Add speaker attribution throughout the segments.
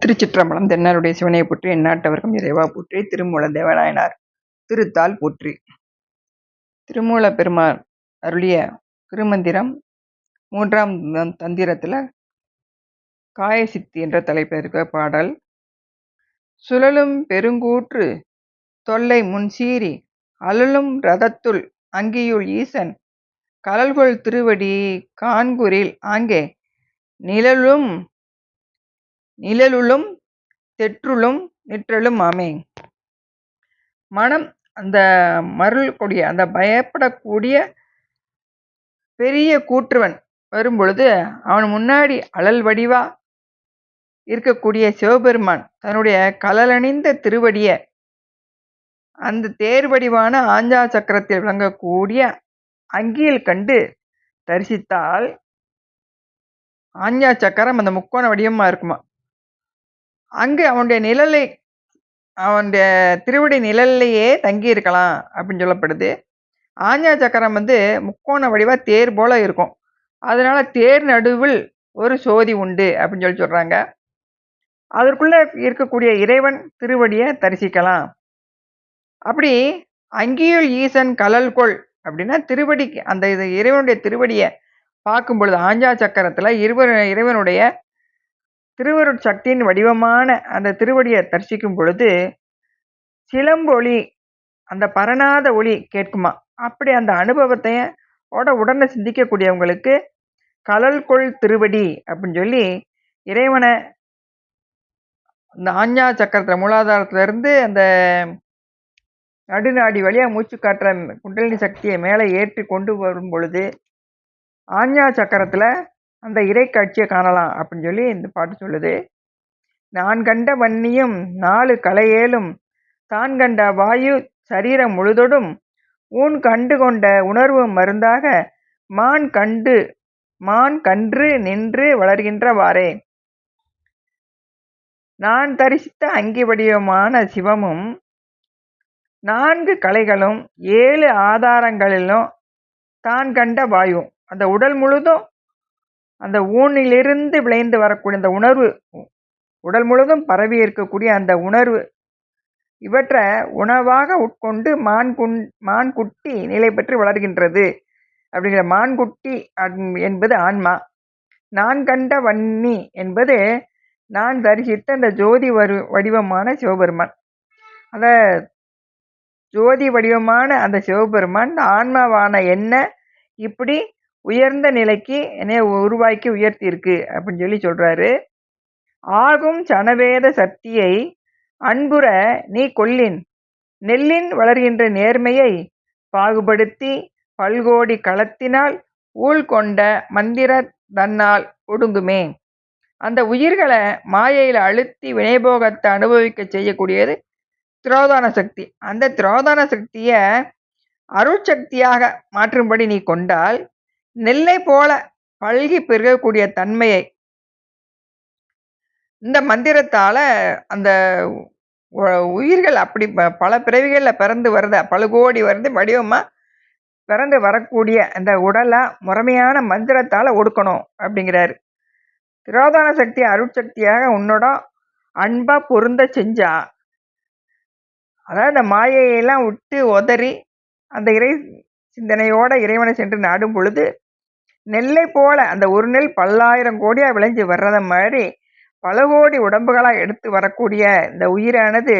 Speaker 1: திருச்சிற்றம்பலம். தென்னாருடைய சிவனையை போற்றி, எந்நாட்டவர்க்கும் இறைவா போற்றி. திருமூல தேவநாயனார் திருத்தால் போற்றி. திருமூல பெருமான் அருளிய திருமந்திரம் 3ஆம் தந்திரத்துல காயசித்தி என்ற தலைப்பில் இருக்க பாடல். சுழலும் பெருங்கூற்று தொல்லை முன்சீறி அழலும் ரதத்துள் அங்கியுள் ஈசன் கழல்கொள் திருவடி காண்குறில் ஆங்கே நிழலுளும் தெற்றுளும் நிற்றலும் ஆமே. மனம் அந்த மருளக்கூடிய அந்த பயப்படக்கூடிய பெரிய கூற்றுவன் வரும்பொழுது அவன் முன்னாடி அழல் வடிவா இருக்கக்கூடிய சிவபெருமான் தன்னுடைய கழலணிந்த திருவடிய அந்த தேர் வடிவான ஆஞ்சா சக்கரத்தில் விளங்கக்கூடிய அங்கியில் கண்டு தரிசித்தால், ஆஞ்சா சக்கரம் அந்த முக்கோண வடிவமா இருக்குமா, அங்கு அவனுடைய திருவடி நிழல்லையே தங்கி இருக்கலாம் அப்படின்னு சொல்லப்படுது. ஆஞ்சா சக்கரம் முக்கோண வடிவா தேர் போல இருக்கும். அதனால தேர் நடுவில் ஒரு சோதி உண்டு அப்படின்னு சொல்றாங்க. அதற்குள்ள இருக்கக்கூடிய இறைவன் திருவடியை தரிசிக்கலாம். அப்படி அங்கியுள் ஈசன் கழல்கொள் அப்படின்னா திருவடிக்கு அந்த இறைவனுடைய திருவடியை பார்க்கும் பொழுது ஆஞ்சா சக்கரத்துல இறைவனுடைய திருவருட் சக்தியின் வடிவமான அந்த திருவடியை தரிசிக்கும் பொழுது சிலம்பொலி, அந்த பரநாத ஒளி கேட்குமா. அப்படி அந்த அனுபவத்தை உடனே சிந்திக்கக்கூடியவங்களுக்கு கழல்கொள் திருவடி அப்படின்னு சொல்லி இறைவனை அந்த ஆஞ்சா சக்கரத்துல மூலாதாரத்துல இருந்து அந்த நடுநாடி வழியா மூச்சு காட்டுற குண்டலினி சக்தியை மேலே ஏற்றி கொண்டு வரும் பொழுது ஆஞ்சா சக்கரத்துல அந்த இறை காட்சியை காணலாம் அப்படின்னு சொல்லி இந்த பாட்டு சொல்லுது. நான் கண்ட வன்னியும் 4 கலையேலும் தான் கண்ட வாயு சரீரம் முழுதொடும் ஊன் கண்டு கொண்ட உணர்வு மருந்தாக மான் கன்று நின்று வளர்கின்றவாறே. நான் தரிசித்த அங்கி வடிவமான சிவமும் 4 கலைகளும் 7 ஆதாரங்களிலும் தான் கண்ட வாயு அந்த உடல் முழுதும் அந்த ஊனிலிருந்து விளைந்து வரக்கூடிய அந்த உணர்வு, உடல் முழுதும் பரவி இருக்கக்கூடிய அந்த உணர்வு, இவற்றை உணவாக உட்கொண்டு மான்குட்டி நிலை பெற்று வளர்கின்றது. அப்படிங்கிற மான்குட்டி என்பது ஆன்மா. நான் கண்ட வன்னி என்பது நான் தரிசித்த அந்த ஜோதி வடிவமான சிவபெருமான். அந்த ஜோதி வடிவமான அந்த சிவபெருமான் இந்த ஆன்மாவான என்ன இப்படி உயர்ந்த நிலைக்கு என்னை உருவாக்கி உயர்த்தி இருக்கு அப்படின்னு சொல்லி சொல்றாரு. ஆகும் சனவேத சக்தியை அன்புற நீ கொல்லின் நெல்லின் வளர்கின்ற நேர்மையை பாகுபடுத்தி பல்கோடி களத்தினால் ஊழ் கொண்ட மந்திர தன்னால் ஒடுங்குமே. அந்த உயிர்களை மாயையில் அழுத்தி வினைபோகத்தை அனுபவிக்க செய்யக்கூடியது திரோதான சக்தி. அந்த திரோதான சக்தியை அருட்சக்தியாக மாற்றும்படி நீ கொண்டால் நெல்லை போல பல்கி பெருகக்கூடிய தன்மையை இந்த மந்திரத்தால அந்த உயிர்கள் அப்படி பல பிறவிகளில் பிறந்து வருத பல கோடி வருது வடிவமா பிறந்து வரக்கூடிய அந்த உடலை முறைமையான மந்திரத்தால ஒடுக்கணும் அப்படிங்கிறாரு. திரோதான சக்தி அருட்சக்தியாக உன்னோட அன்பா பொருந்த செஞ்சா, அதாவது அந்த மாயையெல்லாம் விட்டு உதறி அந்த இறை சிந்தனையோட இறைவனை சென்று நாடும் பொழுது நெல்லை போல அந்த ஒரு நெல் 10,000 கோடியா விளைஞ்சு வர்றத மாதிரி பல கோடி உடம்புகளா எடுத்து வரக்கூடிய இந்த உயிரானது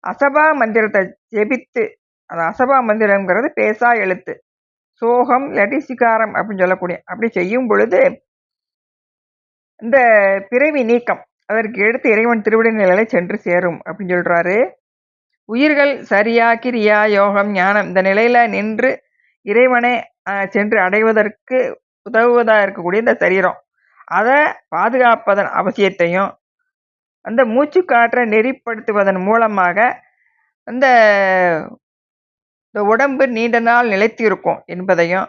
Speaker 1: அசபா மந்திரத்தை ஜெபித்து, அந்த அசபா மந்திரங்கிறது பேசா எழுத்து, சோகம் இல்லாட்டி சிகாரம் அப்படின்னு சொல்லக்கூடிய, அப்படி செய்யும் பொழுது இந்த பிறவி நீக்கம் அதற்கு எடுத்து இறைவன் திருவிடை நிலையில சென்று சேரும் அப்படின்னு சொல்றாரு. உயிர்கள் சரியா கிரியா யோகம் ஞானம் இந்த நிலையில நின்று இறைவனை சென்று அடைவதற்கு உதவுவதா இருக்கக்கூடிய இந்த சரீரம், அதை பாதுகாப்பதன் அவசியத்தையும் அந்த மூச்சு காற்றை நெறிப்படுத்துவதன் மூலமாக அந்த உடம்பு நீண்ட நாள் நிலைத்து இருக்கும் என்பதையும்,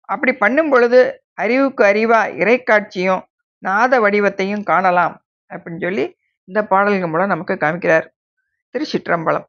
Speaker 1: அப்படி பண்ணும் பொழுது அறிவுக்கு அறிவா இறைக்காட்சியும் நாத வடிவத்தையும் காணலாம் அப்படின்னு சொல்லி இந்த பாடல்கள் மூலம் நமக்கு காமிக்கிறார். திருச்சிற்றம்பலம்.